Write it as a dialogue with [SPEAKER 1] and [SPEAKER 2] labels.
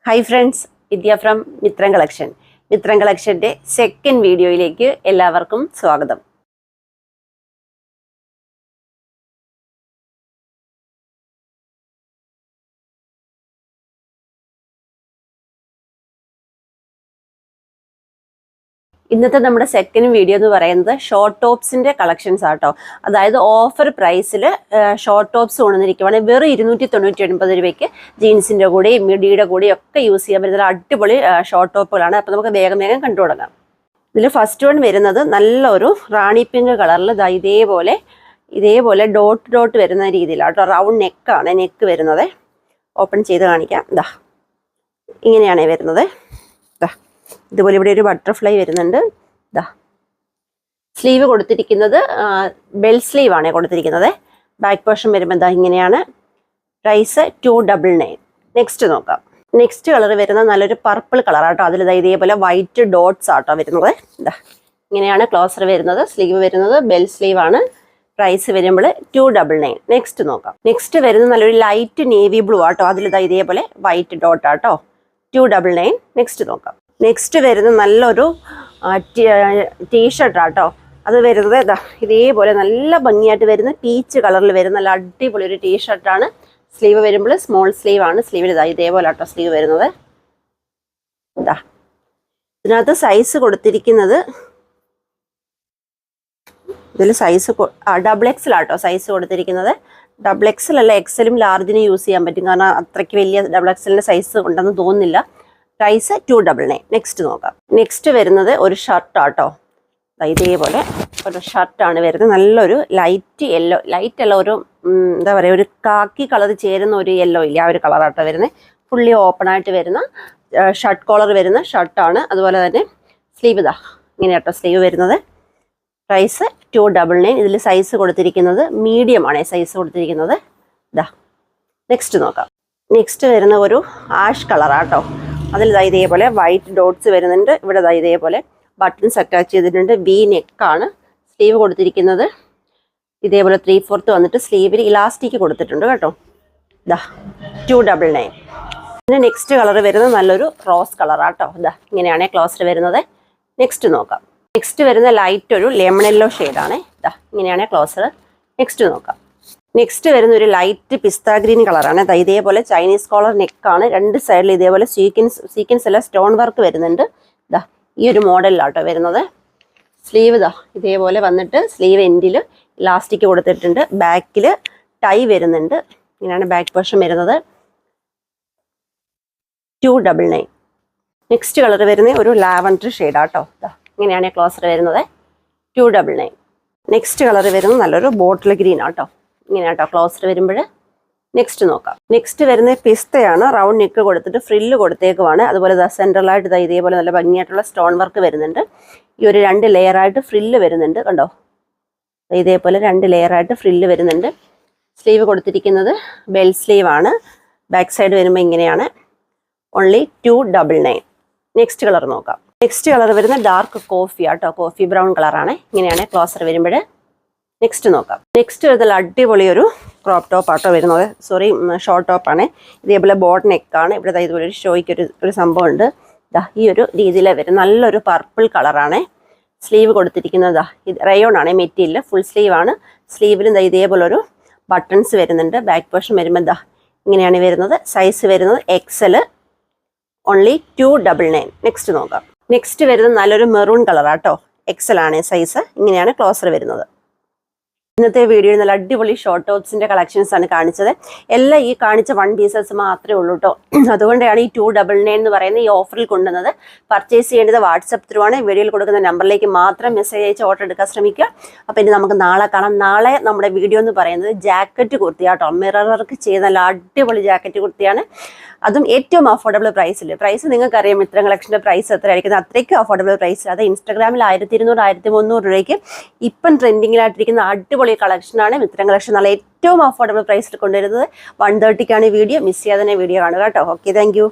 [SPEAKER 1] Hi friends, Vidya from Mitran Collection. Mitran Collection second video ilekku ellavarkum swagatham. ഇന്നത്തെ നമ്മുടെ second video എന്ന് പറയുന്നത് short ടോപ്സിന്റെ collections ആട്ടോ. അതായത് ഓഫർ പ്രൈസിൽ ഷോർട്ട് ടോപ്സ് കൊണ്ടുവന്നിരിക്കുവാണെങ്കിൽ വെറും 299 രൂപയ്ക്ക് ജീൻസിന്റെ കൂടെയും മിഡിയുടെ കൂടെയും ഒക്കെ യൂസ് ചെയ്യാൻ പറ്റുന്ന അടിപൊളി ഷോർട്ട് ടോപ്പുകളാണ്. അപ്പോൾ നമുക്ക് വേഗം കണ്ടു തുടങ്ങാം. ഇതിൽ ഫസ്റ്റ് വൺ വരുന്നത് നല്ലൊരു റാണി പിങ്ക് കളറിൽ ഇതേപോലെ ഡോട്ട് വരുന്ന രീതിയിലാട്ടോ. റൗണ്ട് നെക്കാണ് നെക്ക് വരുന്നത്. ഓപ്പൺ ചെയ്ത് കാണിക്കാം. ഇതാ ഇങ്ങനെയാണ് വരുന്നത്. ഇതുപോലെ ഇവിടെ ഒരു ബട്ടർഫ്ലൈ വരുന്നുണ്ട്. ഇതാ സ്ലീവ് കൊടുത്തിരിക്കുന്നത് ബെൽ സ്ലീവ് ആണ് കൊടുത്തിരിക്കുന്നത്. ബാക്ക് പോർഷൻ വരുമ്പോൾ ഇതാ ഇങ്ങനെയാണ്. പ്രൈസ് 299. നെക്സ്റ്റ് നോക്കാം. നെക്സ്റ്റ് കളർ വരുന്നത് നല്ലൊരു പർപ്പിൾ കളറാട്ടോ. അതിൽ ഇതേപോലെ വൈറ്റ് ഡോട്ട്സ് ആട്ടോ വരുന്നത്. ഇതാ ഇങ്ങനെയാണ് ക്ലോസർ വരുന്നത്. സ്ലീവ് വരുന്നത് ബെൽ സ്ലീവ് ആണ്. പ്രൈസ് വരുമ്പോൾ 299. നെക്സ്റ്റ് നോക്കാം. നെക്സ്റ്റ് വരുന്നത് നല്ലൊരു ലൈറ്റ് നേവി ബ്ലൂ ആട്ടോ. അതിൽ ഇതേപോലെ വൈറ്റ് ഡോട്ട് ആട്ടോ. 299. നെക്സ്റ്റ് നോക്കാം. നെക്സ്റ്റ് വരുന്നത് നല്ലൊരു ടീഷർട്ട് ആട്ടോ. അത് വരുന്നത് ഇതാ ഇതേപോലെ നല്ല ഭംഗിയായിട്ട് വരുന്ന പീച്ച് കളറിൽ വരുന്ന നല്ല അടിപൊളി ഒരു ടീഷർട്ടാണ്. സ്ലീവ് വരുമ്പോൾ സ്മോൾ സ്ലീവ് ആണ്. സ്ലീവിൽ ഇതാ ഇതേപോലെ ആട്ടോ സ്ലീവ് വരുന്നത്. ഇതാ ഇതിനകത്ത് സൈസ് കൊടുത്തിരിക്കുന്നത് ഇതിൽ സൈസ് XXL ആട്ടോ സൈസ് കൊടുത്തിരിക്കുന്നത്. XXL അല്ല, എക്സലും ലാർജിനും യൂസ് ചെയ്യാൻ പറ്റും. കാരണം അത്രയ്ക്ക് വലിയ XXLന്റെ സൈസ് ഉണ്ടെന്ന് തോന്നുന്നില്ല. പ്രൈസ് 299. നെക്സ്റ്റ് നോക്കാം. നെക്സ്റ്റ് വരുന്നത് ഒരു ഷർട്ട് ആട്ടോ. ഇതേപോലെ ഒരു ഷർട്ടാണ് വരുന്നത്. നല്ലൊരു ലൈറ്റ് യെല്ലോ ഒരു എന്താ പറയുക, ഒരു കാക്കി കളർ ചേരുന്ന ഒരു യെല്ലോ ഇല്ല, ആ ഒരു കളറാട്ടോ വരുന്നത്. ഫുള്ളി ഓപ്പൺ ആയിട്ട് വരുന്ന ഷർട്ട് കോളർ വരുന്ന ഷർട്ടാണ്. അതുപോലെ തന്നെ സ്ലീവ് ഇതാ ഇങ്ങനെയാട്ടോ സ്ലീവ് വരുന്നത്. പ്രൈസ് 299. ഇതിൽ സൈസ് കൊടുത്തിരിക്കുന്നത് മീഡിയം ആണ് സൈസ് കൊടുത്തിരിക്കുന്നത്. ഇതാ നെക്സ്റ്റ് നോക്കാം. നെക്സ്റ്റ് വരുന്ന ഒരു ആഷ് കളറാട്ടോ. അതിൽ ഇതേപോലെ വൈറ്റ് ഡോട്ട്സ് വരുന്നുണ്ട്. ഇവിടെ ഇതേപോലെ ബട്ടൺസ് അറ്റാച്ച് ചെയ്തിട്ടുണ്ട്. വി നെക്കാണ്. സ്ലീവ് കൊടുത്തിരിക്കുന്നത് ഇതേപോലെ 3/4 വന്നിട്ട് സ്ലീവിൽ ഇലാസ്റ്റിക് കൊടുത്തിട്ടുണ്ട് കേട്ടോ. ഇതാ 299. പിന്നെ നെക്സ്റ്റ് കളർ വരുന്നത് നല്ലൊരു റോസ് കളറാട്ടോ. ഇതാ ഇങ്ങനെയാണ് ക്ലോസർ വരുന്നത്. നെക്സ്റ്റ് നോക്കാം. നെക്സ്റ്റ് വരുന്ന ലൈറ്റ് ഒരു ലെമൺ യെല്ലോ ഷെയ്ഡാണ്. ഇതാ ഇങ്ങനെയാണ് ക്ലോസർ. നെക്സ്റ്റ് നോക്കാം. നെക്സ്റ്റ് വരുന്ന ഒരു ലൈറ്റ് പിസ്ത ഗ്രീൻ കളറാണ്. ഇതേപോലെ ചൈനീസ് കോളർ നെക്കാണ്. രണ്ട് സൈഡിൽ ഇതേപോലെ സീക്വൻസ് അല്ല സ്റ്റോൺ വർക്ക് വരുന്നുണ്ട്. ഇതാ ഈ ഒരു മോഡലിലാട്ടോ വരുന്നത്. സ്ലീവ് ഇതാ ഇതേപോലെ വന്നിട്ട് സ്ലീവ് എൻഡിൽ ഇലാസ്റ്റിക് കൊടുത്തിട്ടുണ്ട്. ബാക്കിൽ ടൈ വരുന്നുണ്ട്. ഇങ്ങനെയാണ് ബാക്ക് പോർഷൻ വരുന്നത്. 299. നെക്സ്റ്റ് കളർ വരുന്നത് ഒരു ലാവൻഡർ ഷെയ്ഡാട്ടോ. ഇതാ ഇങ്ങനെയാണ് ക്ലോസർ വരുന്നത്. 299. നെക്സ്റ്റ് കളർ വരുന്നത് നല്ലൊരു ബോട്ടിൽ ഗ്രീൻ ആട്ടോ. ഇങ്ങനെയാട്ടോ ക്ലോസർ വരുമ്പോൾ. നെക്സ്റ്റ് നോക്കാം. നെക്സ്റ്റ് വരുന്ന പിസ്തയാണ്. റൗണ്ട് നെക്ക് കൊടുത്തിട്ട് ഫ്രില്ല് കൊടുത്തേക്കുവാണ്. അതുപോലെ സെൻട്രലായിട്ട് ഇതേപോലെ നല്ല ഭംഗിയായിട്ടുള്ള സ്റ്റോൺ വർക്ക് വരുന്നുണ്ട്. ഈ ഒരു 2 ലെയറായിട്ട് ഫ്രില്ല് വരുന്നുണ്ട് കണ്ടോ. ഇതേപോലെ 2 ലെയറായിട്ട് ഫ്രില്ല് വരുന്നുണ്ട്. സ്ലീവ് കൊടുത്തിരിക്കുന്നത് ബെൽ സ്ലീവ് ആണ്. ബാക്ക് സൈഡ് വരുമ്പോൾ ഇങ്ങനെയാണ്. ഓൺലി 299. നെക്സ്റ്റ് കളർ നോക്കാം. നെക്സ്റ്റ് കളർ വരുന്ന ഡാർക്ക് കോഫി ആട്ടോ. കോഫി ബ്രൗൺ കളറാണ്. ഇങ്ങനെയാണ് ക്ലോസർ വരുമ്പോൾ. നെക്സ്റ്റ് നോക്കാം. നെക്സ്റ്റ് വരുന്ന അടിപൊളി ഒരു ക്രോപ്പ് ടോപ്പ് ആട്ടോ വരുന്നത്. ഷോർട്ട് ടോപ്പാണ്. ഇതേപോലെ ബോട്ട് നെക്കാണ്. ഇവിടെ ഇതുപോലെ ഒരു ഷോയ്ക്ക് ഒരു സംഭവം ഉണ്ട്. ഈ ഒരു രീതിയിൽ വരും. നല്ലൊരു പർപ്പിൾ കളറാണ്. സ്ലീവ് കൊടുത്തിരിക്കുന്നത് ഇത് റയോൺ ആണ് മെറ്റീരിയൽ. ഫുൾ സ്ലീവ് ആണ്. സ്ലീവിലും ഇതേപോലെ ഒരു ബട്ടൺസ് വരുന്നുണ്ട്. ബാക്ക് പോർഷൻ വരുമ്പോൾ ഇങ്ങനെയാണ് വരുന്നത്. സൈസ് വരുന്നത് XL. ഓൺലി 299. നെക്സ്റ്റ് നോക്കാം. നെക്സ്റ്റ് വരുന്നത് നല്ലൊരു മെറൂൺ കളറാട്ടോ. XL ആണ് സൈസ്. ഇങ്ങനെയാണ് ക്ലോസർ വരുന്നത്. ഇന്നത്തെ വീഡിയോയിൽ നല്ല അടിപൊളി ഷോർട്ട് ടോപ്സിന്റെ കളക്ഷൻസ് ആണ് കാണിച്ചത്. എല്ലാം ഈ കാണിച്ച 1 പീസസ് മാത്രമേ ഉള്ളൂ കേട്ടോ. അതുകൊണ്ടാണ് ഈ 299 എന്ന് പറയുന്ന ഈ ഓഫറിൽ കൊണ്ടുവന്നത്. പർച്ചേസ് ചെയ്യേണ്ടത് വാട്സപ്പ് ത്രൂ ആണ്. വീഡിയോയിൽ കൊടുക്കുന്ന നമ്പറിലേക്ക് മാത്രം മെസ്സേജ് അയച്ച് ഓർഡർ എടുക്കാൻ ശ്രമിക്കുക. അപ്പോൾ ഇനി നമുക്ക് നാളെ കാണാം. നാളെ നമ്മുടെ വീഡിയോ എന്ന് പറയുന്നത് ജാക്കറ്റ് കുർത്തിയാട്ടോ. മിറർ വർക്ക് ചെയ്ത നല്ല അടിപൊളി ജാക്കറ്റ് കുർത്തിയാണ്. അതും ഏറ്റവും അഫോർഡബിൾ പ്രൈസിൽ. പ്രൈസ് നിങ്ങൾക്കറിയാം മിത്രം കളക്ഷൻ്റെ പ്രൈസ് എത്രയായിരിക്കുന്നത്. അത്രയ്ക്കും അഫോർഡബിൾ പ്രൈസിൽ. അത് ഇൻസ്റ്റാഗ്രാമിൽ 1200 1300 രൂപയ്ക്ക് ഇപ്പം ട്രെൻഡിങ്ങിലായിട്ടിരിക്കുന്ന അടിപൊളി കളക്ഷനാണ് മിത്രം കളക്ഷൻ. നല്ല ഏറ്റവും അഫോർഡബിൾ പ്രൈസിൽ കൊണ്ടുവരുന്നത്. 130ക്കാണ് വീഡിയോ. മിസ് ചെയ്യാതെ തന്നെ വീഡിയോ കാണുക കേട്ടോ. Okay, thank you.